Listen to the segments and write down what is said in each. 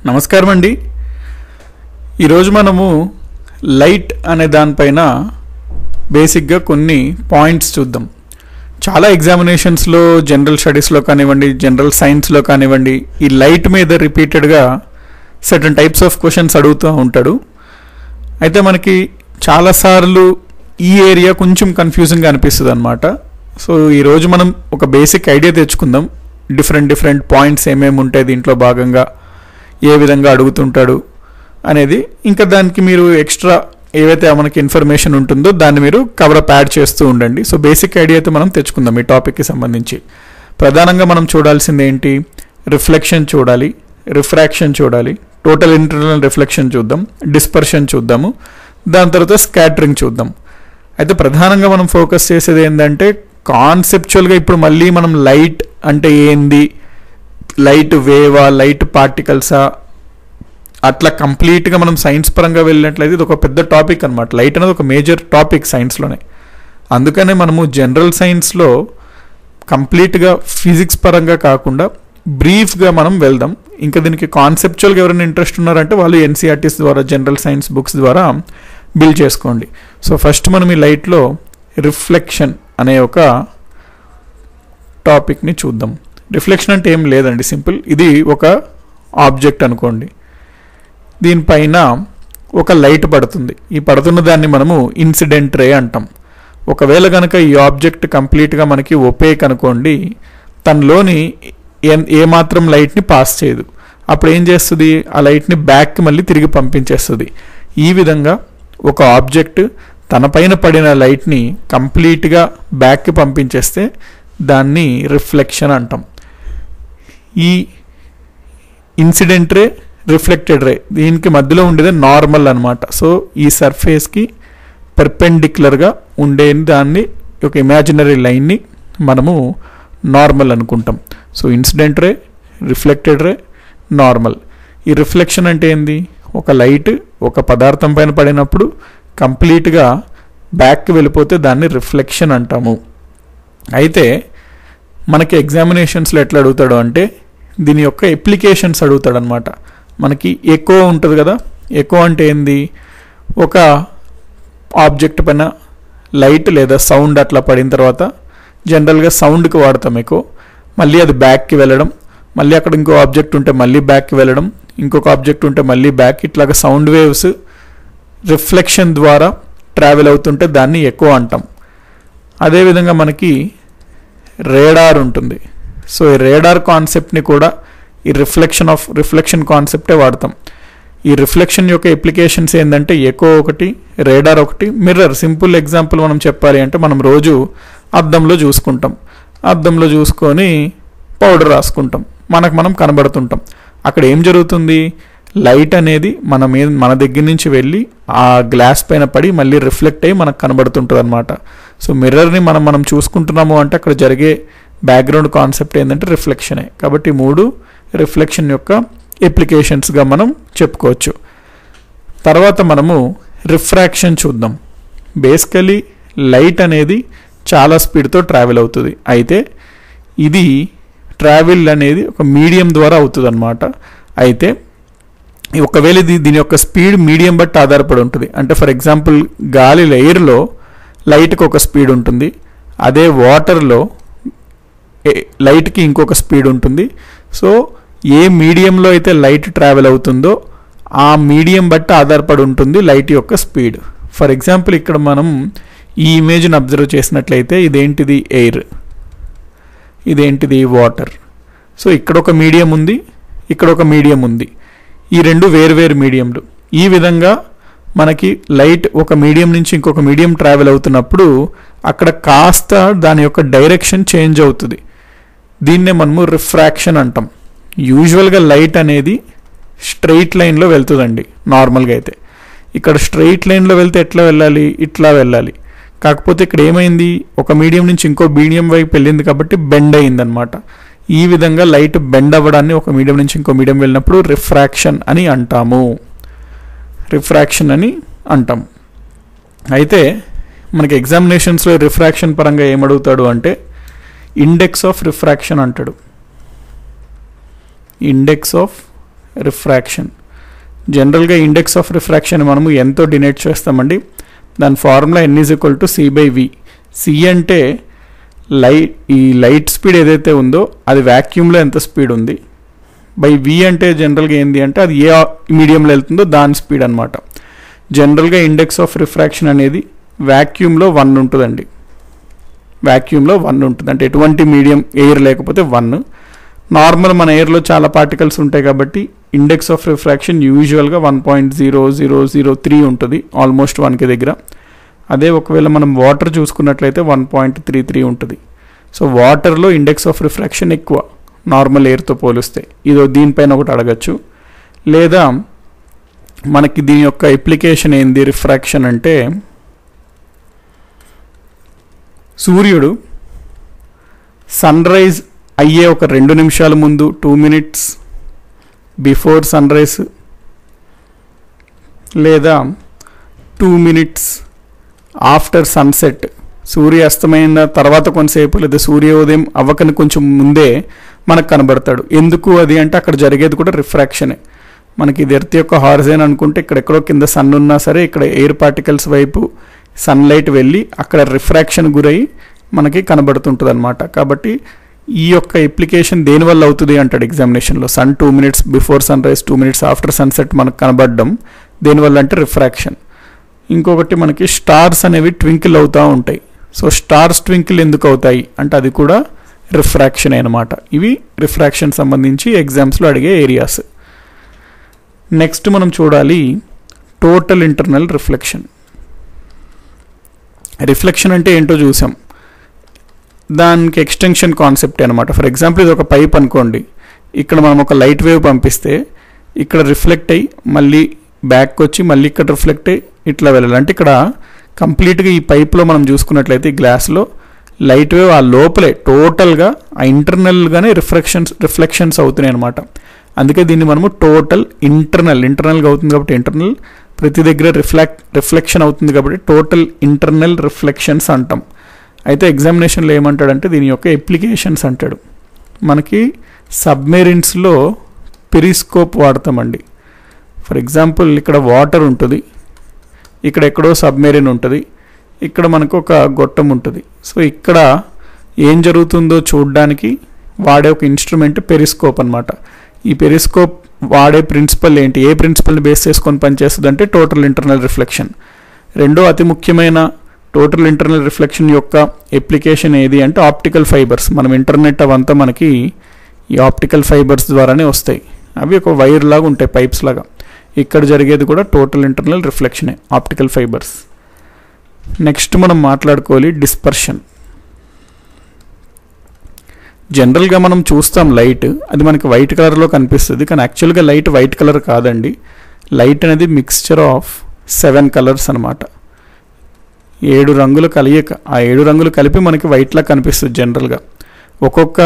నమస్కారం అండి. ఈరోజు మనము లైట్ అనే దానిపైన బేసిక్గా కొన్ని పాయింట్స్ చూద్దాం. చాలా ఎగ్జామినేషన్స్లో, జనరల్ స్టడీస్లో కానివ్వండి, జనరల్ సైన్స్లో కానివ్వండి, ఈ లైట్ మీద రిపీటెడ్గా సర్టన్ టైప్స్ ఆఫ్ క్వశ్చన్స్ అడుగుతూ ఉంటాడు. అయితే మనకి చాలాసార్లు ఈ ఏరియా కొంచెం కన్ఫ్యూజింగ్గా అనిపిస్తుంది అనమాట. సో ఈరోజు మనం ఒక బేసిక్ ఐడియా తెచ్చుకుందాం. డిఫరెంట్ పాయింట్స్ ఏమేమి ఉంటాయి దీంట్లో భాగంగా, ఏ విధంగా అడుగుతుంటాడు అనేది. ఇంకా దానికి మీరు ఎక్స్ట్రా ఏవైతే మనకి ఇన్ఫర్మేషన్ ఉంటుందో దాన్ని మీరు కవరప్ యాడ్ చేస్తూ ఉండండి. సో బేసిక్ ఐడియా అయితే మనం తెచ్చుకుందాం ఈ టాపిక్కి సంబంధించి. ప్రధానంగా మనం చూడాల్సింది ఏంటి? రిఫ్లెక్షన్ చూడాలి, రిఫ్రాక్షన్ చూడాలి, టోటల్ ఇంటర్నల్ రిఫ్లెక్షన్ చూద్దాం, డిస్పర్షన్ చూద్దాము, దాని తర్వాత స్కాటరింగ్ చూద్దాం. అయితే ప్రధానంగా మనం ఫోకస్ చేసేది ఏంటంటే కాన్సెప్చువల్గా ఇప్పుడు మళ్ళీ మనం లైట్ అంటే ఏంది, లైట్ వేవా, లైట్ పార్టికల్సా, అట్లా కంప్లీట్గా మనం సైన్స్ పరంగా వెళ్ళినట్లయితే ఇది ఒక పెద్ద టాపిక్ అనమాట. లైట్ అనేది ఒక మేజర్ టాపిక్ సైన్స్లోనే. అందుకనే మనము జనరల్ సైన్స్లో కంప్లీట్గా ఫిజిక్స్ పరంగా కాకుండా బ్రీఫ్గా మనం వెళ్దాం. ఇంకా దీనికి కాన్సెప్చువల్గా ఎవరైనా ఇంట్రెస్ట్ ఉన్నారంటే వాళ్ళు ఎన్సీఆర్టీస్ ద్వారా, జనరల్ సైన్స్ బుక్స్ ద్వారా బిల్డ్ చేసుకోండి. సో ఫస్ట్ మనం ఈ లైట్లో రిఫ్లెక్షన్ అనే ఒక టాపిక్ని చూద్దాం. రిఫ్లెక్షన్ అంటే ఏం లేదండి, సింపుల్. ఇది ఒక ఆబ్జెక్ట్ అనుకోండి, దీనిపైన ఒక లైట్ పడుతుంది. ఈ పడుతున్న దాన్ని మనము ఇన్సిడెంట్ రే అంటాం. ఒకవేళ కనుక ఈ ఆబ్జెక్ట్ కంప్లీట్గా మనకి ఒపేక్ అనుకోండి, తనలోని ఏమాత్రం లైట్ని పాస్ చేయదు. అప్పుడు ఏం చేస్తుంది? ఆ లైట్ని బ్యాక్కి మళ్ళీ తిరిగి పంపించేస్తుంది. ఈ విధంగా ఒక ఆబ్జెక్ట్ తన పైన పడిన లైట్ని కంప్లీట్గా బ్యాక్కి పంపించేస్తే దాన్ని రిఫ్లెక్షన్ అంటాం. ఈ ఇన్సిడెంట్ రే, రిఫ్లెక్టెడ్ రే, దీనికి మధ్యలో ఉండేది నార్మల్ అనమాట. సో ఈ సర్ఫేస్కి పెర్పెండిక్యులర్గా ఉండే దాన్ని, ఒక ఇమాజినరీ లైన్ని మనము నార్మల్ అనుకుంటాం. సో ఇన్సిడెంట్ రే, రిఫ్లెక్టెడ్ రే, నార్మల్. ఈ రిఫ్లెక్షన్ అంటే ఏంది? ఒక లైట్ ఒక పదార్థం పైన పడినప్పుడు కంప్లీట్గా బ్యాక్కి వెళ్ళిపోతే దాన్ని రిఫ్లెక్షన్ అంటాము. అయితే మనకి ఎగ్జామినేషన్స్లో ఎట్లా అడుగుతాడు అంటే దీని యొక్క అప్లికేషన్స్ అడుగుతాడు అనమాట. మనకి ఎకో ఉంటుంది కదా, ఎకో అంటే ఏంది? ఒక ఆబ్జెక్ట్ పైన లైట్ లేదా సౌండ్ అట్లా పడిన తర్వాత జనరల్గా సౌండ్కి వాడతాం ఎకో. మళ్ళీ అది బ్యాక్కి వెళ్ళడం, మళ్ళీ అక్కడ ఇంకో ఆబ్జెక్ట్ ఉంటే మళ్ళీ బ్యాక్కి వెళ్ళడం, ఇంకొక ఆబ్జెక్ట్ ఉంటే మళ్ళీ బ్యాక్, ఇట్లాగా సౌండ్ వేవ్స్ రిఫ్లెక్షన్ ద్వారా ట్రావెల్ అవుతుంటే దాన్ని ఎకో అంటాం. అదేవిధంగా మనకి రేడార్ ఉంటుంది. సో ఈ రేడార్ కాన్సెప్ట్ని కూడా ఈ రిఫ్లెక్షన్ కాన్సెప్టే వాడతాం. ఈ రిఫ్లెక్షన్ యొక్క అప్లికేషన్స్ ఏంటంటే ఎకో ఒకటి, రేడార్ ఒకటి, మిర్రర్. సింపుల్ ఎగ్జాంపుల్ మనం చెప్పాలి అంటే మనం రోజు అద్దంలో చూసుకుంటాం. అద్దంలో చూసుకొని పౌడర్ రాసుకుంటాం, మనకు మనం కనబడుతుంటాం. అక్కడ ఏం జరుగుతుంది? లైట్ అనేది మన దగ్గర నుంచి వెళ్ళి ఆ గ్లాస్ పైన పడి మళ్ళీ రిఫ్లెక్ట్ అయ్యి మనకు కనబడుతుంటుంది అనమాట. సో మిర్రర్ని మనం చూసుకుంటున్నాము అంటే అక్కడ జరిగే బ్యాక్గ్రౌండ్ కాన్సెప్ట్ ఏంటంటే రిఫ్లెక్షనే. కాబట్టి 3 రిఫ్లెక్షన్ యొక్క అప్లికేషన్స్గా మనం చెప్పుకోవచ్చు. తర్వాత మనము రిఫ్రాక్షన్ చూద్దాం. బేసికలీ లైట్ అనేది చాలా స్పీడ్తో ట్రావెల్ అవుతుంది. అయితే ఇది ట్రావెల్ అనేది ఒక మీడియం ద్వారా అవుతుంది అనమాట. అయితే ఒకవేళ దీని యొక్క స్పీడ్ మీడియం బట్టి ఆధారపడి ఉంటుంది. అంటే ఫర్ ఎగ్జాంపుల్ గాలిలో, ఎయిర్లో లైట్కి ఒక స్పీడ్ ఉంటుంది, అదే వాటర్లో లైట్కి ఇంకొక స్పీడ్ ఉంటుంది. సో ఏ మీడియంలో అయితే లైట్ ట్రావెల్ అవుతుందో ఆ మీడియం బట్టి ఆధారపడి ఉంటుంది లైట్ యొక్క స్పీడ్. ఫర్ ఎగ్జాంపుల్ ఇక్కడ మనం ఈ ఇమేజ్ని అబ్జర్వ్ చేసినట్లయితే ఇదేంటిది? ఎయిర్, ఇదేంటిది? వాటర్. సో ఇక్కడ ఒక మీడియం ఉంది, ఇక్కడ ఒక మీడియం ఉంది. ఈ రెండు వేరు మీడియంలు. ఈ విధంగా మనకి లైట్ ఒక మీడియం నుంచి ఇంకొక మీడియం ట్రావెల్ అవుతున్నప్పుడు అక్కడ కాస్త దాని యొక్క డైరెక్షన్ చేంజ్ అవుతుంది. దీన్నే మనము రిఫ్రాక్షన్ అంటాం. యూజువల్గా లైట్ అనేది స్ట్రెయిట్ లైన్లో వెళ్తుందండి నార్మల్గా. అయితే ఇక్కడ స్ట్రెయిట్ లైన్లో వెళ్తే ఎట్లా వెళ్ళాలి? ఇట్లా వెళ్ళాలి. కాకపోతే ఇక్కడ ఏమైంది? ఒక మీడియం నుంచి ఇంకో మీడియం వైపు వెళ్ళింది కాబట్టి బెండ్ అయిందనమాట. ఈ విధంగా లైట్ బెండ్ అవ్వడాన్ని ఒక మీడియం నుంచి ఇంకో మీడియం వెళ్ళినప్పుడు రిఫ్రాక్షన్ అని అంటాము. అయితే మనకి ఎగ్జామినేషన్స్లో రిఫ్రాక్షన్ పరంగా ఏమడుగుతాడు అంటే ఇండెక్స్ ఆఫ్ రిఫ్రాక్షన్ అంటాడు. Index of refraction. జనరల్గా ఇండెక్స్ ఆఫ్ రిఫ్రాక్షన్ మనము ఎంతో డినోట్ చేస్తామండి, దాని ఫార్ములా n/c/v. c అంటే ఈ లైట్ స్పీడ్ ఏదైతే ఉందో అది వ్యాక్యూమ్లో ఎంత స్పీడ్ ఉంది, బై v అంటే జనరల్గా ఏంది అంటే అది ఏ మీడియంలో వెళ్తుందో దాని స్పీడ్ అనమాట. జనరల్గా ఇండెక్స్ ఆఫ్ రిఫ్రాక్షన్ అనేది వ్యాక్యూమ్లో 1 ఉంటుందండి. వ్యాక్యూమ్లో 1 ఉంటుంది, అంటే ఎటువంటి మీడియం ఎయిర్ లేకపోతే 1. నార్మల్ మన ఎయిర్లో చాలా పార్టికల్స్ ఉంటాయి కాబట్టి ఇండెక్స్ ఆఫ్ రిఫ్రాక్షన్ యూజువల్గా 1.0003 ఉంటుంది, ఆల్మోస్ట్ 1కి దగ్గర. అదే ఒకవేళ మనం వాటర్ చూసుకున్నట్లయితే 1.33 ఉంటుంది. సో వాటర్లో ఇండెక్స్ ఆఫ్ రిఫ్రాక్షన్ ఎక్కువ నార్మల్ ఎయిర్తో పోలిస్తే. ఇదో దీనిపైన ఒకటి అడగచ్చు. లేదా మనకి దీని యొక్క అప్లికేషన్ ఏంది రిఫ్రాక్షన్ అంటే, సూర్యుడు సన్ రైజ్ అయ్యే ఒక 2 నిమిషాల ముందు 2 minutes బిఫోర్ సన్ రైజ్, లేదా 2 minutes ఆఫ్టర్ సన్సెట్, సూర్యాస్తమైన తర్వాత కొంతసేపు లేదా సూర్యోదయం అవ్వకని కొంచెం ముందే మనకు కనబడతాడు. ఎందుకు అది అంటే అక్కడ జరిగేది కూడా రిఫ్రాక్షనే. మనకి ఇది ఎర్త్ యొక్క హారిజన్ అనుకుంటే ఇక్కడెక్కడో కింద సన్ ఉన్నా సరే ఇక్కడ ఎయిర్ పార్టికల్స్ వైపు సన్లైట్ వెళ్ళి అక్కడ రిఫ్రాక్షన్ గురై మనకి కనబడుతుంటుంది అనమాట. కాబట్టి ఈ యొక్క అప్లికేషన్ దేనివల్ల అవుతుంది అంటాడు ఎగ్జామినేషన్లో. Sun 2 minutes before sunrise, 2 minutes after sunset మనకు కనబడడం దేనివల్ల అంటే రిఫ్రాక్షన్. ఇంకొకటి మనకి స్టార్స్ అనేవి ట్వింకిల్ అవుతూ ఉంటాయి. సో స్టార్స్ ట్వింకిల్ ఎందుకు అవుతాయి అంటే అది కూడా రిఫ్రాక్షన్ అనమాట. ఇవి రిఫ్రాక్షన్ సంబంధించి ఎగ్జామ్స్లో అడిగే ఏరియాస్. నెక్స్ట్ మనం చూడాలి టోటల్ ఇంటర్నల్ రిఫ్లెక్షన్. రిఫ్లెక్షన్ అంటే ఏంటో చూసాం, దానికి ఎక్స్టెన్షన్ కాన్సెప్ట్ అనమాట. ఫర్ ఎగ్జాంపుల్ ఇది ఒక పైప్ అనుకోండి, ఇక్కడ మనం ఒక లైట్ వేవ్ పంపిస్తే ఇక్కడ రిఫ్లెక్ట్ అయ్యి మళ్ళీ బ్యాక్ వచ్చి మళ్ళీ ఇక్కడ రిఫ్లెక్ట్ అయ్యి ఇట్లా వెళ్ళాలి. అంటే ఇక్కడ కంప్లీట్గా ఈ పైప్లో మనం చూసుకున్నట్లయితే ఈ గ్లాస్లో లైట్ వేవ్ ఆ లోపలే టోటల్గా ఆ ఇంటర్నల్గానే రిఫ్లెక్షన్స్ అవుతున్నాయి అనమాట. అందుకే దీన్ని మనము టోటల్ ఇంటర్నల్గా అవుతుంది కాబట్టి ఇంటర్నల్, ప్రతి దగ్గర రిఫ్లెక్షన్ అవుతుంది కాబట్టి టోటల్ ఇంటర్నల్ రిఫ్లెక్షన్స్ అంటాం. అయితే ఎగ్జామినేషన్లో ఏమంటాడంటే దీని యొక్క అప్లికేషన్స్ అంటాడు. మనకి సబ్మెరీన్స్లో పెరిస్కోప్ వాడతామండి. ఫర్ ఎగ్జాంపుల్ ఇక్కడ వాటర్ ఉంటుంది, ఇక్కడ ఎక్కడో సబ్మెరీన్ ఉంటుంది, ఇక్కడ మనకు ఒక గొట్టం ఉంటుంది. సో ఇక్కడ ఏం జరుగుతుందో చూడడానికి వాడే ఒక ఇన్స్ట్రుమెంట్ పెరిస్కోప్ అనమాట. ఈ పెరిస్కోప్ వాడే ప్రిన్సిపల్ ఏంటి, ఏ ప్రిన్సిపల్ని బేస్ చేసుకొని పనిచేస్తుంది అంటే టోటల్ ఇంటర్నల్ రిఫ్లెక్షన్. రెండో అతి ముఖ్యమైన టోటల్ ఇంటర్నల్ రిఫ్లెక్షన్ యొక్క అప్లికేషన్ ఏది అంటే ఆప్టికల్ ఫైబర్స్. మనం ఇంటర్నెట్ అవంతా మనకి ఈ ఆప్టికల్ ఫైబర్స్ ద్వారానే వస్తాయి. అవి ఒక వైర్ లాగా ఉంటాయి, పైప్స్ లాగా. ఇక్కడ జరిగేది కూడా టోటల్ ఇంటర్నల్ రిఫ్లెక్షనే, ఆప్టికల్ ఫైబర్స్. నెక్స్ట్ మనం మాట్లాడుకోవాలి డిస్పర్షన్. జనరల్గా మనం చూస్తాం లైట్, అది మనకి వైట్ కలర్లో కనిపిస్తుంది, కానీ యాక్చువల్గా లైట్ వైట్ కలర్ కాదండి. లైట్ అనేది మిక్స్చర్ ఆఫ్ 7 కలర్స్ అనమాట. 7 రంగుల కలయిక. ఆ 7 రంగులు కలిపి మనకి వైట్లా కనిపిస్తుంది జనరల్గా. ఒక్కొక్క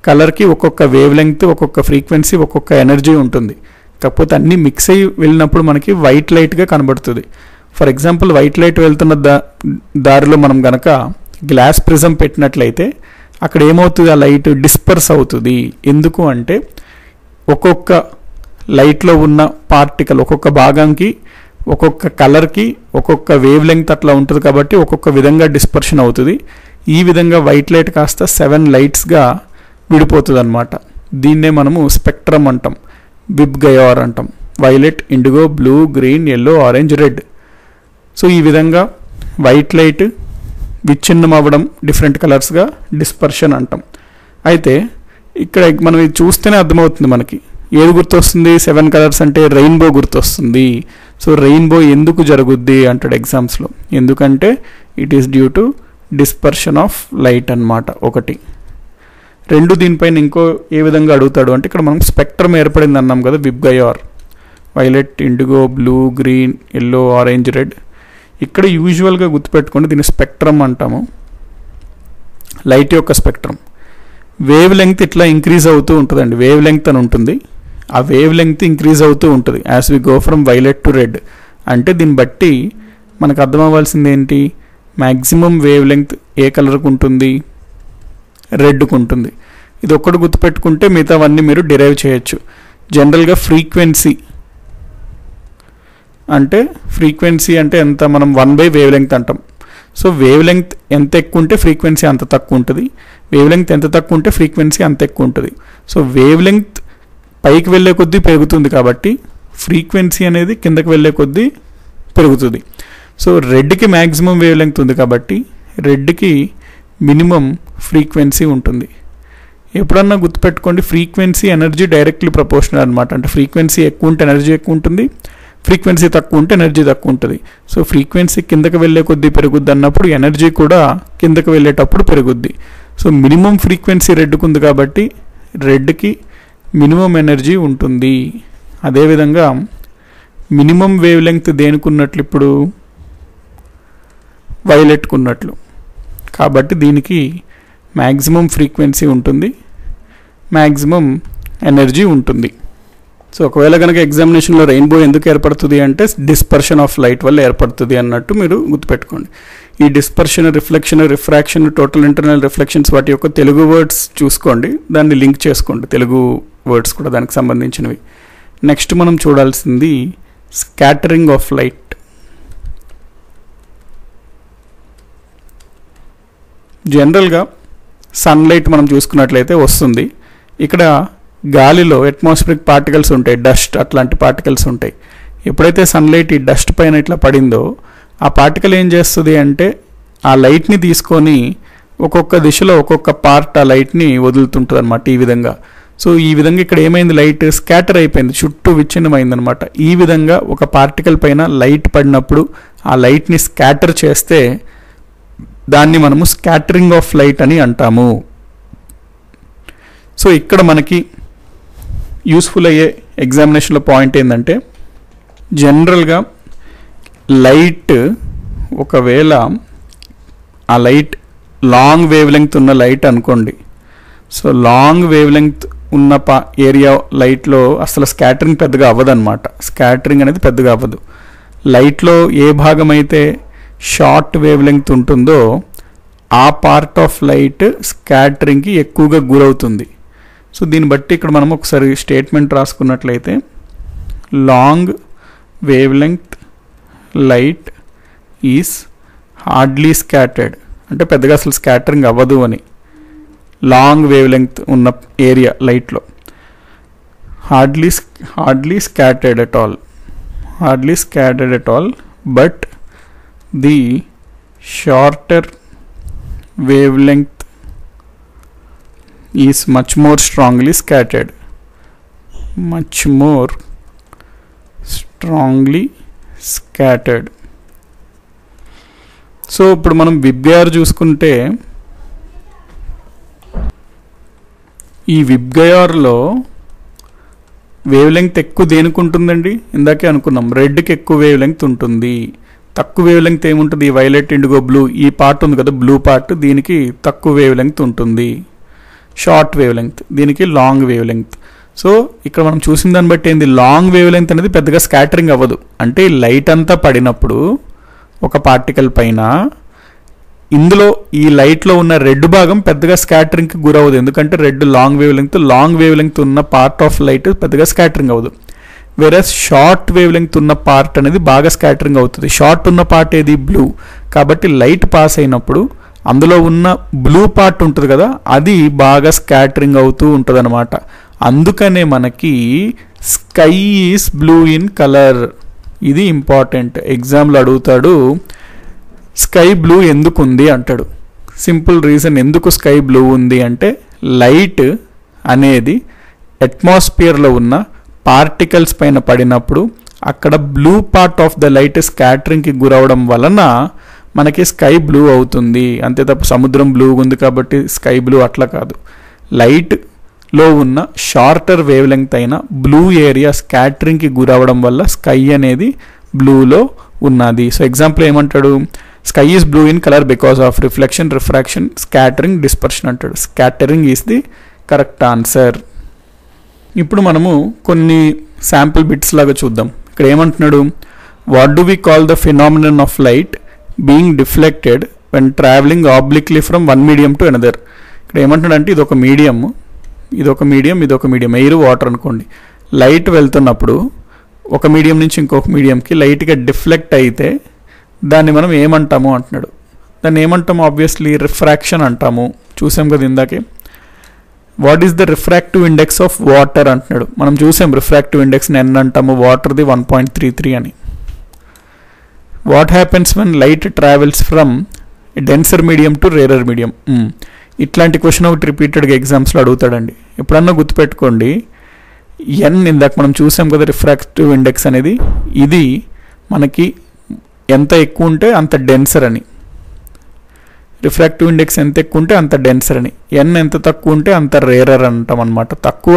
కలర్కి ఒక్కొక్క వేవ్ లెంగ్త్, ఒక్కొక్క ఫ్రీక్వెన్సీ, ఒక్కొక్క ఎనర్జీ ఉంటుంది. కాకపోతే అన్నీ మిక్స్ అయ్యి వెళ్ళినప్పుడు మనకి వైట్ లైట్గా కనబడుతుంది. ఫర్ ఎగ్జాంపుల్ వైట్ లైట్ వెళ్తున్న దారిలో మనం గనక గ్లాస్ ప్రిజం పెట్టినట్లయితే అక్కడ ఏమవుతుంది, ఆ లైట్ డిస్పర్స్ అవుతుంది. ఎందుకు అంటే ఒక్కొక్క లైట్లో ఉన్న పార్టికల్ ఒక్కొక్క భాగంకి ఒక్కొక్క కలర్కి ఒక్కొక్క వేవ్ లెంగ్త్ అట్లా ఉంటుంది కాబట్టి ఒక్కొక్క విధంగా డిస్పర్షన్ అవుతుంది. ఈ విధంగా వైట్ లైట్ కాస్త 7 లైట్స్గా విడిపోతుంది అనమాట. దీన్నే మనము స్పెక్ట్రమ్ అంటాం, విబ్ గయార్ అంటాం. Violet, indigo, blue, green, yellow, orange, red. So ఈ విధంగా వైట్ లైట్ విచ్ఛిన్నం అవ్వడం డిఫరెంట్ కలర్స్గా డిస్పర్షన్ అంటాం. అయితే ఇక్కడ మనం ఇది చూస్తేనే అర్థమవుతుంది మనకి ఏది గుర్తొస్తుంది. 7 కలర్స్ అంటే రెయిన్బో గుర్తొస్తుంది. సో రెయిన్బో ఎందుకు జరుగుద్ది అంటాడు ఎగ్జామ్స్లో, ఎందుకంటే it is due to dispersion of light అన్నమాట. ఒకటి. రెండు, దీనిపైన ఇంకో ఏ విధంగా అడుగుతాడు అంటే ఇక్కడ మనం స్పెక్ట్రమ్ ఏర్పడింది అన్నాం కదా, VIBGYOR, violet, indigo, blue, green, yellow, orange, red. ఇక్కడ యూజువల్గా గుర్తుపెట్టుకోండి దీన్ని స్పెక్ట్రమ్ అంటాము, లైట్ యొక్క స్పెక్ట్రమ్. వేవ్ లెంగ్త్ ఇట్లా ఇంక్రీజ్ అవుతూ ఉంటుందండి, వేవ్ లెంగ్త్ అని ఉంటుంది. ఆ వేవ్ లెంగ్త్ ఇంక్రీజ్ అవుతూ ఉంటుంది as we go from violet to red. అంటే దీన్ని బట్టి మనకు అర్థం అవ్వాల్సింది ఏంటి, మ్యాక్సిమం వేవ్ లెంగ్త్ ఏ కలర్కు ఉంటుంది, రెడ్కు ఉంటుంది. ఇది ఒక్కటి గుర్తుపెట్టుకుంటే మిగతావన్నీ మీరు డిరైవ్ చేయొచ్చు. జనరల్గా ఫ్రీక్వెన్సీ అంటే ఎంత, మనం 1/వేవ్ లెంగ్త్ అంటాం. సో వేవ్ లెంగ్త్ ఎంత ఎక్కువ ఉంటే ఫ్రీక్వెన్సీ అంత తక్కువ ఉంటుంది, వేవ్ లెంగ్త్ ఎంత తక్కువ ఉంటే ఫ్రీక్వెన్సీ అంత ఎక్కువ ఉంటుంది. సో వేవ్ లెంగ్త్ పైకి వెళ్ళే కొద్దీ పెరుగుతుంది కాబట్టి ఫ్రీక్వెన్సీ అనేది కిందకి వెళ్ళే కొద్దీ పెరుగుతుంది. సో రెడ్కి మ్యాక్సిమం వేవ్ లెంగ్త్ ఉంది కాబట్టి రెడ్కి మినిమం ఫ్రీక్వెన్సీ ఉంటుంది. ఎప్పుడన్నా గుర్తుపెట్టుకోండి, ఫ్రీక్వెన్సీ ఎనర్జీ డైరెక్ట్లీ ప్రపోర్షనల్ అనమాట. అంటే ఫ్రీక్వెన్సీ ఎక్కువ ఉంటే ఎనర్జీ ఎక్కువ ఉంటుంది, ఫ్రీక్వెన్సీ తక్కువ ఉంటే ఎనర్జీ తక్కువ ఉంటుంది. సో ఫ్రీక్వెన్సీ కిందకి వెళ్ళే కొద్దీ పెరుగుద్ది అన్నప్పుడు ఎనర్జీ కూడా కిందకి వెళ్ళేటప్పుడు పెరుగుద్ది. సో మినిమం ఫ్రీక్వెన్సీ రెడ్కి ఉంది కాబట్టి రెడ్కి మినిమం ఎనర్జీ ఉంటుంది. అదేవిధంగా మినిమం వేవ్ లెంగ్త్ దేనికి ఉన్నట్లు, ఇప్పుడు వైలెట్కు ఉన్నట్లు, కాబట్టి దీనికి మ్యాక్సిమం ఫ్రీక్వెన్సీ ఉంటుంది, మ్యాక్సిమం ఎనర్జీ ఉంటుంది. సో ఒకవేళ కనుక ఎగ్జామినేషన్లో రెయిన్బో ఎందుకు ఏర్పడుతుంది అంటే డిస్పర్షన్ ఆఫ్ లైట్ వల్ల ఏర్పడుతుంది అన్నట్టు మీరు గుర్తుపెట్టుకోండి. ఈ dispersion, reflection, refraction, total internal reflections వాటి యొక్క తెలుగు వర్డ్స్ చూసుకోండి, దాన్ని లింక్ చేసుకోండి, తెలుగు వర్డ్స్ కూడా దానికి సంబంధించినవి. నెక్స్ట్ మనం చూడాల్సింది స్కాటరింగ్ ఆఫ్ లైట్. జనరల్గా సన్లైట్ మనం చూసుకున్నట్లయితే వస్తుంది, ఇక్కడ గాలిలో అట్మాస్ఫిరిక్ పార్టికల్స్ ఉంటాయి, డస్ట్ అట్లాంటి పార్టికల్స్ ఉంటాయి. ఎప్పుడైతే సన్లైట్ ఈ డస్ట్ పైన ఇట్లా పడిందో ఆ పార్టికల్ ఏం చేస్తుంది అంటే ఆ లైట్ని తీసుకొని ఒక్కొక్క దిశలో ఒక్కొక్క పార్ట్ ఆ లైట్ని వదులుతుంటుంది అనమాట, ఈ విధంగా. సో ఈ విధంగా ఇక్కడ ఏమైంది, లైట్ స్కాటర్ అయిపోయింది, చుట్టూ విచ్ఛిన్నమైంది అనమాట. ఈ విధంగా ఒక పార్టికల్ పైన లైట్ పడినప్పుడు ఆ లైట్ని స్కాటర్ చేస్తే దాన్ని మనము స్కాటరింగ్ ఆఫ్ లైట్ అని అంటాము. సో ఇక్కడ మనకి యూస్ఫుల్ అయ్యే ఎగ్జామినేషన్లో పాయింట్ ఏంటంటే, జనరల్గా లైట్ ఒకవేళ ఆ లైట్ లాంగ్ వేవ్ లెంగ్త్ ఉన్న లైట్ అనుకోండి. సో లాంగ్ వేవ్ లెంగ్త్ ఉన్న ఏరియా లైట్లో అసలు స్కాటరింగ్ పెద్దగా అవ్వదు అనమాట, స్కాటరింగ్ అనేది పెద్దగా అవ్వదు. లైట్లో ఏ భాగం అయితే షార్ట్ వేవ్ లెంగ్త్ ఉంటుందో ఆ పార్ట్ ఆఫ్ లైట్ స్కాటరింగ్కి ఎక్కువగా గురవుతుంది. సో దీన్ని బట్టి ఇక్కడ మనం ఒకసారి స్టేట్మెంట్ రాసుకున్నట్లయితే, long wavelength light is hardly scattered, అంటే పెద్దగా అసలు స్కాటరింగ్ అవ్వదు అని. లాంగ్ వేవ్ లెంగ్త్ ఉన్న ఏరియా లైట్లో hardly scattered at all, but the shorter wavelength is much more strongly scattered. So ఇప్పుడు మనం విబ్గయార్ చూసుకుంటే, ఈ విబ్గయార్లో వేవ్ లెంగ్త్ ఎక్కువ దేనికి ఉంటుందండి, ఇందాకే అనుకున్నాం రెడ్కి ఎక్కువ వేవ్ లెంగ్త్ ఉంటుంది. తక్కువ వేవ్ లెంగ్త్ ఏముంటుంది, వైలెట్, ఇండిగో, బ్లూ ఈ పార్ట్ ఉంది కదా, బ్లూ పార్ట్, దీనికి తక్కువ వేవ్ లెంగ్త్ ఉంటుంది. షార్ట్ వేవ్ లెంగ్త్, దీనికి లాంగ్ వేవ్ లెంగ్త్. సో ఇక్కడ మనం చూసిన దాన్ని బట్టి ఏంది, లాంగ్ వేవ్ లెంగ్త్ అనేది పెద్దగా స్కాటరింగ్ అవ్వదు. అంటే లైట్ అంతా పడినప్పుడు ఒక పార్టికల్ పైన ఇందులో ఈ లైట్లో ఉన్న రెడ్ భాగం పెద్దగా స్కాటరింగ్కి గురవదు, ఎందుకంటే రెడ్ లాంగ్ వేవ్ లెంగ్త్ ఉన్న పార్ట్ ఆఫ్ లైట్ పెద్దగా స్కాటరింగ్ అవ్వదు. వేరస్ షార్ట్ వేవ్ లెంగ్త్ ఉన్న పార్ట్ అనేది బాగా స్కాటరింగ్ అవుతుంది. షార్ట్ ఉన్న పార్ట్ ఏది, బ్లూ. కాబట్టి లైట్ పాస్ అయినప్పుడు అందులో ఉన్న బ్లూ పార్ట్ ఉంటుంది కదా, అది బాగా స్కాటరింగ్ అవుతూ ఉంటుంది అనమాట. అందుకనే మనకి sky is blue in colour. ఇది ఇంపార్టెంట్, ఎగ్జామ్లో అడుగుతాడు, స్కై బ్లూ ఎందుకు ఉంది అంటాడు. సింపుల్ రీజన్ ఎందుకు స్కై బ్లూ ఉంది అంటే, లైట్ అనేది అట్మాస్ఫియర్లో ఉన్న పార్టికల్స్ పైన పడినప్పుడు అక్కడ blue part of the light స్కాటరింగ్కి గురవడం వలన మనకి స్కై బ్లూ అవుతుంది. అంతే తప్ప సముద్రం బ్లూ ఉంది కాబట్టి స్కై బ్లూ అట్లా కాదు. లైట్లో ఉన్న షార్టర్ వేవ్ లెంగ్త్ అయిన బ్లూ ఏరియా స్కాటరింగ్కి గురవడం వల్ల స్కై అనేది బ్లూలో ఉన్నది. సో ఎగ్జాంపుల్ ఏమంటాడు, sky is blue in colour because of reflection, refraction, scattering, dispersion అంటాడు. Scattering is the correct answer. ఇప్పుడు మనము కొన్ని శాంపుల్ బిట్స్ లాగా చూద్దాం. ఇక్కడ ఏమంటున్నాడు, what do we call the phenomenon of light being deflected when travelling obliquely from one medium to another. ఇక్కడ ఏమంటున్నాడు అంటే, ఇదొక మీడియం, ఎయిర్, వాటర్ అనుకోండి. లైట్ వెళ్తున్నప్పుడు ఒక మీడియం నుంచి ఇంకొక మీడియంకి లైట్గా డిఫ్లెక్ట్ అయితే దాన్ని మనం ఏమంటాము అంటున్నాడు. దాన్ని ఏమంటాము? ఆబ్వియస్లీ రిఫ్రాక్షన్ అంటాము. చూసాం కదా ఇందాకే. What is the refractive index of water అంటున్నాడు. మనం చూసాం రిఫ్రాక్టివ్ ఇండెక్స్ n అంటాము, వాటర్ది 1.33 అని. What happens when light travels from denser medium to rarer medium. ఇట్లాంటి క్వశ్చన్ ఒకటి రిపీటెడ్గా ఎగ్జామ్స్లో అడుగుతాడండి. ఎప్పుడన్నా గుర్తుపెట్టుకోండి, n ఇందాక మనం చూసాం కదా రిఫ్రాక్టివ్ ఇండెక్స్ అనేది, ఇది మనకి ఎంత ఎక్కువ ఉంటే అంత డెన్సర్ అని. రిఫ్రాక్టివ్ ఇండెక్స్ ఎంత ఎక్కువ ఉంటే అంత డెన్సర్ అని. n ఎంత తక్కువ ఉంటే అంత రేరర్ అంటాం అనమాట. తక్కువ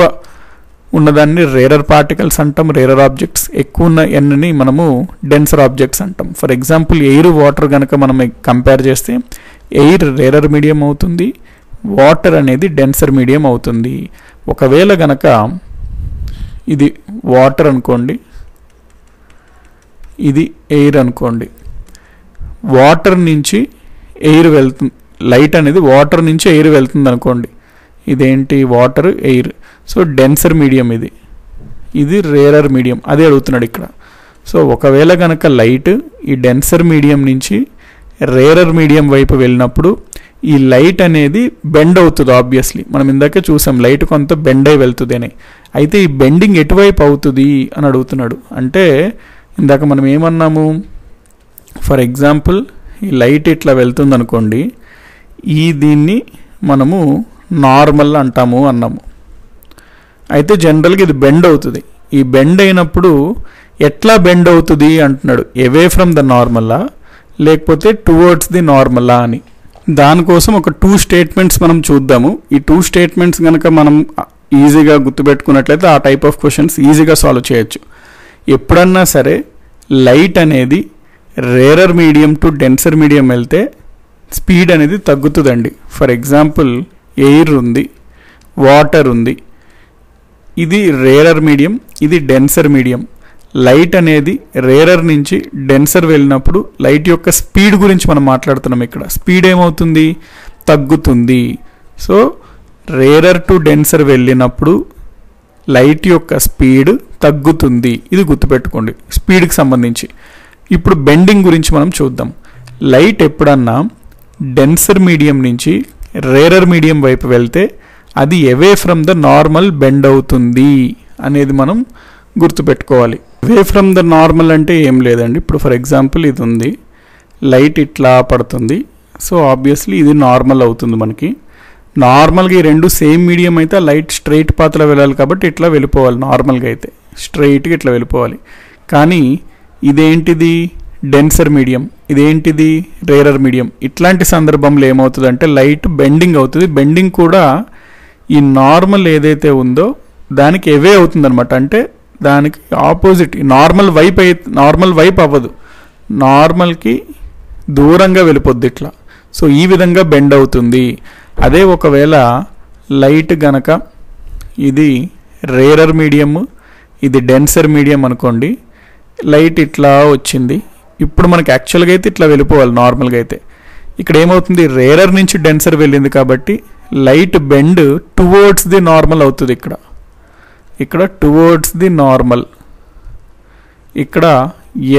ఉన్నదాన్ని రేరర్ పార్టికల్స్ అంటాం, రేరర్ ఆబ్జెక్ట్స్. ఎక్కువ ఉన్న nని మనము డెన్సర్ ఆబ్జెక్ట్స్ అంటాం. ఫర్ ఎగ్జాంపుల్ ఎయిర్ వాటర్ కనుక మనం కంపేర్ చేస్తే ఎయిర్ రేరర్ మీడియం అవుతుంది, వాటర్ అనేది డెన్సర్ మీడియం అవుతుంది. ఒకవేళ గనక ఇది వాటర్ అనుకోండి, ఇది ఎయిర్ అనుకోండి, వాటర్ నుంచి ఎయిర్ వెళ్తుంది, లైట్ అనేది వాటర్ నుంచి ఎయిర్ వెళ్తుంది అనుకోండి, ఇదేంటి water air, so denser medium ఇది, ఇది రేరర్ మీడియం. అదే అడుగుతున్నాడు ఇక్కడ. సో ఒకవేళ కనుక లైట్ ఈ డెన్సర్ మీడియం నుంచి రేరర్ మీడియం వైపు వెళ్ళినప్పుడు ఈ లైట్ అనేది బెండ్ అవుతుంది. ఆబ్వియస్లీ మనం ఇందాకే చూసాం లైట్ కొంత బెండ్ అయి వెళ్తుంది అని. అయితే ఈ బెండింగ్ ఎటువైపు అవుతుంది అని అడుగుతున్నాడు. అంటే ఇందాక మనం ఏమన్నాము, ఫర్ ఎగ్జాంపుల్ ఈ లైట్ ఇట్లా వెళ్తుంది అనుకోండి, దీన్ని మనము నార్మల్ అంటాము అన్నాము. అయితే జనరల్గా ఇది బెండ్ అవుతుంది. ఈ బెండ్ అయినప్పుడు ఎట్లా బెండ్ అవుతుంది అంటున్నాడు, అవే ఫ్రమ్ ద నార్మలా లేకపోతే టువర్డ్స్ ది నార్మలా అని. దానికోసం ఒక 2 స్టేట్మెంట్స్ మనం చూద్దాము. ఈ 2 స్టేట్మెంట్స్ కనుక మనం ఈజీగా గుర్తుపెట్టుకున్నట్లయితే ఆ టైప్ ఆఫ్ క్వశ్చన్స్ ఈజీగా సాల్వ్ చేయొచ్చు. ఎప్పుడన్నా సరే లైట్ అనేది rarer medium to denser medium వెళ్తే స్పీడ్ అనేది తగ్గుతుందండి. ఫర్ ఎగ్జాంపుల్ ఎయిర్ ఉంది, వాటర్ ఉంది, ఇది రేరర్ మీడియం, ఇది డెన్సర్ మీడియం. లైట్ అనేది రేరర్ నుంచి డెన్సర్ వెళ్ళినప్పుడు లైట్ యొక్క స్పీడ్ గురించి మనం మాట్లాడుతున్నాం. ఇక్కడ స్పీడ్ ఏమవుతుంది, తగ్గుతుంది. సో రేరర్ టు డెన్సర్ వెళ్ళినప్పుడు లైట్ యొక్క స్పీడ్ తగ్గుతుంది. ఇది గుర్తుపెట్టుకోండి స్పీడ్కి సంబంధించి. ఇప్పుడు బెండింగ్ గురించి మనం చూద్దాం. లైట్ ఎప్పుడన్నా డెన్సర్ మీడియం నుంచి రేరర్ మీడియం వైపు వెళ్తే అది అవే ఫ్రమ్ ద నార్మల్ బెండ్ అవుతుంది అనేది మనం గుర్తుపెట్టుకోవాలి. అవే ఫ్రమ్ ద నార్మల్ అంటే ఏం లేదండి. ఇప్పుడు ఫర్ ఎగ్జాంపుల్ ఇది ఉంది, లైట్ ఇట్లా పడుతుంది, సో ఆబ్వియస్లీ ఇది నార్మల్ అవుతుంది మనకి. నార్మల్గా ఈ రెండు సేమ్ మీడియం అయితే లైట్ స్ట్రైట్ పాత్రలో వెళ్ళాలి కాబట్టి ఇట్లా వెళ్ళిపోవాలి. నార్మల్గా అయితే స్ట్రైట్గా ఇట్లా వెళ్ళిపోవాలి. కానీ ఇదేంటిది డెన్సర్ మీడియం, ఇదేంటిది రేరర్ మీడియం. ఇట్లాంటి సందర్భంలో ఏమవుతుందంటే లైట్ బెండింగ్ అవుతుంది. బెండింగ్ కూడా ఈ నార్మల్ ఏదైతే ఉందో దానికి అవే అవుతుంది అనమాట. అంటే దానికి ఆపోజిట్, నార్మల్ వైపు అవ్వదు, నార్మల్కి దూరంగా వెళ్ళిపోద్ది ఇట్లా. సో ఈ విధంగా బెండ్ అవుతుంది. అదే ఒకవేళ లైట్ గనక ఇది రేరర్ మీడియం, ఇది డెన్సర్ మీడియం అనుకోండి, లైట్ ఇట్లా వచ్చింది, ఇప్పుడు మనకి యాక్చువల్గా అయితే ఇట్లా వెళ్ళిపోవాలి నార్మల్గా అయితే. ఇక్కడ ఏమవుతుంది, రేరర్ నుంచి డెన్సర్ వెళ్ళింది కాబట్టి light bend towards the normal అవుతుంది. ఇక్కడ టువర్డ్స్ ది నార్మల్, ఇక్కడ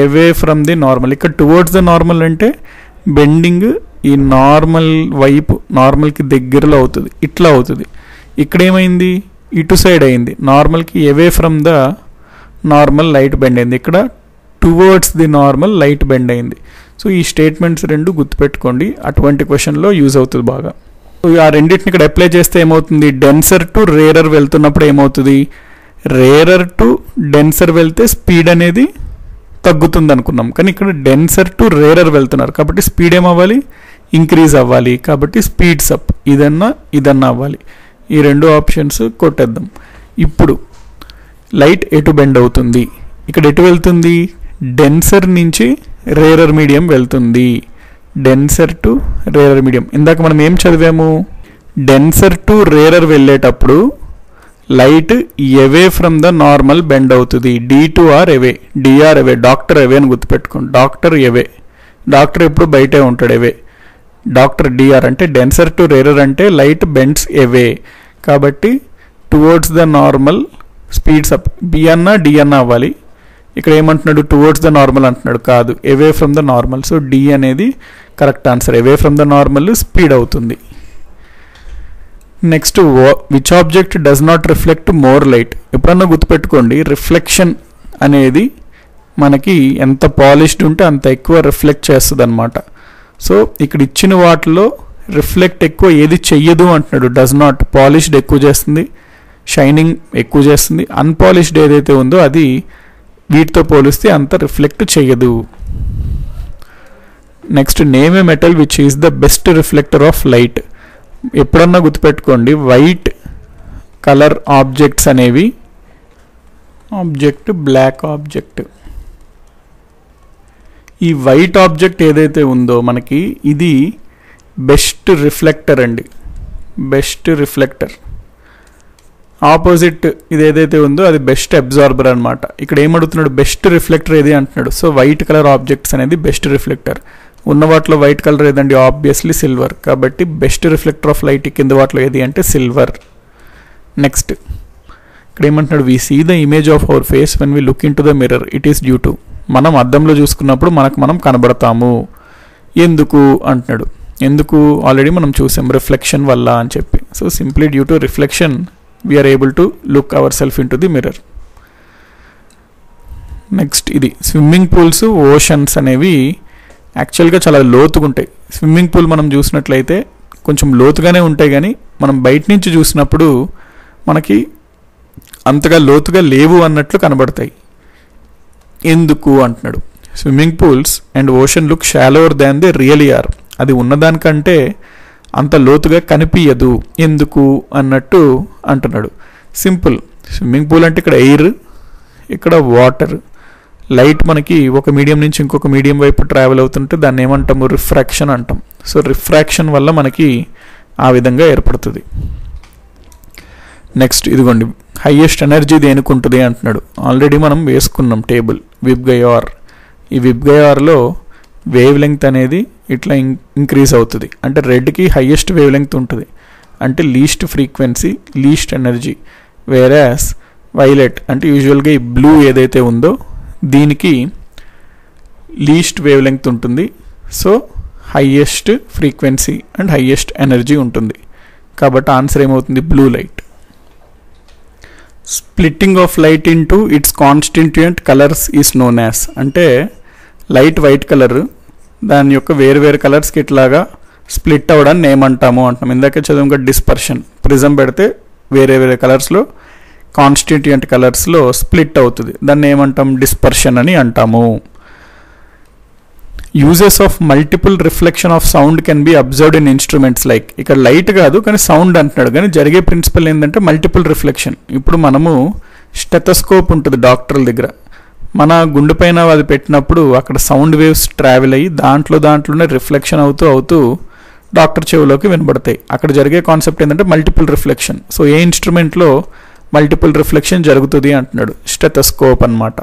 అవే ఫ్రమ్ ది నార్మల్. ఇక్కడ టువర్డ్స్ ది నార్మల్ అంటే బెండింగ్ ఈ నార్మల్ వైపు, నార్మల్కి దగ్గరలో అవుతుంది, ఇట్లా అవుతుంది. ఇక్కడ ఏమైంది, ఇటు సైడ్ అయింది, నార్మల్కి away from the normal light bend అయింది. ఇక్కడ towards the normal light bend అయింది. సో ఈ స్టేట్మెంట్స్ రెండు గుర్తుపెట్టుకోండి, అటువంటి క్వశ్చన్లో యూజ్ అవుతుంది బాగా. సో ఆ రెండింటిని ఇక్కడ అప్లై చేస్తే ఏమవుతుంది, డెన్సర్ టు రేరర్ వెళ్తున్నప్పుడు ఏమవుతుంది, రేరర్ టు డెన్సర్ వెళ్తే స్పీడ్ అనేది తగ్గుతుంది అనుకున్నాం. కానీ ఇక్కడ డెన్సర్ టు రేరర్ వెళ్తున్నారు కాబట్టి స్పీడ్ ఏమవ్వాలి, ఇంక్రీజ్ అవ్వాలి. కాబట్టి స్పీడ్స్ అప్, ఇదన్నా అవ్వాలి. ఈ రెండు ఆప్షన్స్ కొట్టేద్దాం. ఇప్పుడు లైట్ ఎటు బెండ్ అవుతుంది, ఇక్కడ ఎటు వెళ్తుంది, డెన్సర్ నుంచి రేరర్ మీడియం వెళ్తుంది. Denser to rarer medium. ఇందాక మనం ఏం చదివాము, డెన్సర్ టు రేరర్ వెళ్ళేటప్పుడు light away from the normal bend అవుతుంది. D2R అవే, DR అవే, డాక్టర్ అవే అని గుర్తుపెట్టుకోండి. డాక్టర్ అవే, డాక్టర్ ఎప్పుడు బయటే ఉంటాడు అవే. డాక్టర్ DR అంటే డెన్సర్ టు రేరర్ అంటే లైట్ బెండ్స్ అవే. కాబట్టి towards the normal speeds up. B అన్నా డి అన్నా అవ్వాలి. ఇక్కడ ఏమంటున్నాడు, టువర్డ్స్ ద నార్మల్ అంటున్నాడు, కాదు away from the normal. So D అనేది correct answer. Away from the normal speed అవుతుంది. Next, which object does not reflect more light. ఎప్పుడన్నా గుర్తుపెట్టుకోండి, రిఫ్లెక్షన్ అనేది మనకి ఎంత పాలిష్డ్ ఉంటే అంత ఎక్కువ రిఫ్లెక్ట్ చేస్తుంది అనమాట. సో ఇక్కడ ఇచ్చిన వాటిలో రిఫ్లెక్ట్ ఎక్కువ ఏది చెయ్యదు అంటున్నాడు. Does not. పాలిష్డ్ ఎక్కువ చేస్తుంది, షైనింగ్ ఎక్కువ చేస్తుంది. అన్పాలిష్డ్ ఏదైతే ఉందో అది వీటితో పోలిస్తే అంత రిఫ్లెక్ట్ చెయ్యదు. Next, name A metal which is the best reflector of light. ఎప్పుడన్నా గుర్తుపెట్టుకోండి, వైట్ కలర్ ఆబ్జెక్ట్స్ అనేవి, ఆబ్జెక్ట్ బ్లాక్ ఆబ్జెక్ట్, ఈ వైట్ ఆబ్జెక్ట్ ఏదైతే ఉందో మనకి ఇది బెస్ట్ రిఫ్లెక్టర్ అండి. Best reflector. ఆపోజిట్ ఇది ఏదైతే ఉందో అది బెస్ట్ అబ్జార్బర్ అనమాట. ఇక్కడ ఏమడుగుతున్నాడు, బెస్ట్ రిఫ్లెక్టర్ ఏది అంటున్నాడు. సో వైట్ కలర్ ఆబ్జెక్ట్స్ అనేది బెస్ట్ రిఫ్లెక్టర్. ఉన్న వాటిలో వైట్ కలర్ ఏదండి, ఆబ్వియస్లీ సిల్వర్. కాబట్టి బెస్ట్ రిఫ్లెక్టర్ ఆఫ్ లైట్ కింద వాటిలో ఏది అంటే సిల్వర్. నెక్స్ట్, ఇక్కడ ఏమంటున్నాడు, we see the image of our face when we look into the mirror, it is due to. మనం అద్దంలో చూసుకున్నప్పుడు మనకు మనం కనబడతాము. ఎందుకు అంటున్నాడు. ఎందుకు ఆల్రెడీ మనం చూసాం, రిఫ్లెక్షన్ వల్ల అని చెప్పి. So simply due to reflection we are able to look our self into the mirror. Next, ఇది స్విమ్మింగ్ పూల్స్, ఓషన్స్ అనేవి యాక్చువల్గా చాలా లోతుగా ఉంటాయి. స్విమ్మింగ్ పూల్ మనం చూసినట్లయితే కొంచెం లోతుగానే ఉంటాయి, కానీ మనం బయట నుంచి చూసినప్పుడు మనకి అంతగా లోతుగా లేవు అన్నట్లు కనబడతాయి. ఎందుకు అంటున్నాడు. Swimming pools and ocean look shallower than they really are. అది ఉన్నదానికంటే అంత లోతుగా కనిపించదు. ఎందుకు అన్నట్టు అంటున్నాడు. సింపుల్. స్విమ్మింగ్ పూల్ అంటే ఇక్కడ ఎయిర్, ఇక్కడ వాటర్, లైట్ మనకి ఒక మీడియం నుంచి ఇంకొక మీడియం వైపు ట్రావెల్ అవుతుంటే దాన్ని ఏమంటాము, రిఫ్రాక్షన్ అంటాం. సో రిఫ్రాక్షన్ వల్ల మనకి ఆ విధంగా ఏర్పడుతుంది. నెక్స్ట్, ఇదిగోండి, హైయెస్ట్ ఎనర్జీ దేనికి ఉంటుంది అంటున్నాడు. ఆల్రెడీ మనం వేసుకున్నాం టేబుల్, విబ్గయార్. ఈ విబ్గయార్లో వేవ్ లెంగ్త్ అనేది ఇట్లా ఇంక్రీజ్ అవుతుంది. అంటే రెడ్కి హైయెస్ట్ వేవ్ లెంగ్త్ ఉంటుంది, అంటే least frequency, least energy. వేరాస్ violet అంటే యూజువల్గా ఈ బ్లూ ఏదైతే ఉందో దీనికి లీస్ట్ వేవ్ లెంగ్త్ ఉంటుంది. So highest frequency and highest energy ఉంటుంది. కాబట్టి ఆన్సర్ ఏమవుతుంది, blue light. Splitting of light into its constituent colours is known as. అంటే లైట్ వైట్ కలర్, దాని యొక్క వేరు వేరు కలర్స్కి ఇట్లాగా స్ప్లిట్ అవ్వడాన్ని ఏమంటాము అంటాం. ఇందాక చదువుగా డిస్పర్షన్. ప్రిజం పెడితే వేరే వేరే కలర్స్లో కాన్స్టిట్యూయెంట్ కలర్స్లో స్ప్లిట్ అవుతుంది, దాన్ని ఏమంటాం, డిస్పర్షన్ అని అంటాము. Uses of multiple reflection of sound can be observed in instruments like. ఇక్కడ లైట్ కాదు కానీ సౌండ్ అంటున్నాడు, కానీ జరిగే ప్రిన్సిపల్ ఏంటంటే మల్టిపుల్ రిఫ్లెక్షన్. ఇప్పుడు మనము స్టెథోస్కోప్ ఉంటుంది డాక్టర్ల దగ్గర, మన గుండె పైన అది పెట్టినప్పుడు అక్కడ సౌండ్ వేవ్స్ ట్రావెల్ అయ్యి దాంట్లోనే రిఫ్లెక్షన్ అవుతూ డాక్టర్ చెవులోకి వినబడతాయి. అక్కడ జరిగే కాన్సెప్ట్ ఏంటంటే మల్టిపుల్ రిఫ్లెక్షన్. సో ఏ ఇన్స్ట్రుమెంట్లో మల్టిపుల్ రిఫ్లెక్షన్ జరుగుతుంది అంటున్నాడు, స్టెథోస్కోప్ అనమాట.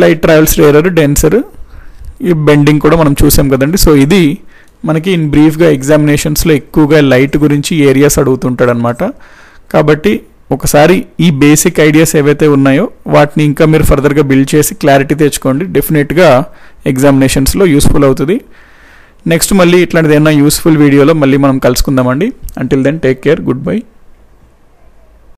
లైట్ ట్రావెల్స్ రేరర్, డెన్సర్, ఈ బెండింగ్ కూడా మనం చూసాం కదండి. సో ఇది మనకి ఇన్ బ్రీఫ్గా ఎగ్జామినేషన్స్లో ఎక్కువగా లైట్ గురించి ఏరియాస్ అడుగుతుంటాడు అనమాట. కాబట్టి ఒకసారి ఈ బేసిక్ ఐడియాస్ ఏవైతే ఉన్నాయో వాటిని ఇంకా మీరు ఫర్దర్గా బిల్డ్ చేసి క్లారిటీ తెచ్చుకోండి. డెఫినెట్గా ఎగ్జామినేషన్స్లో యూస్ఫుల్ అవుతుంది. నెక్స్ట్ మళ్ళీ ఇట్లాంటిది ఏమైనా యూస్ఫుల్ వీడియోలో మళ్ళీ మనం కలుసుకుందామండి. Until then take care, good by.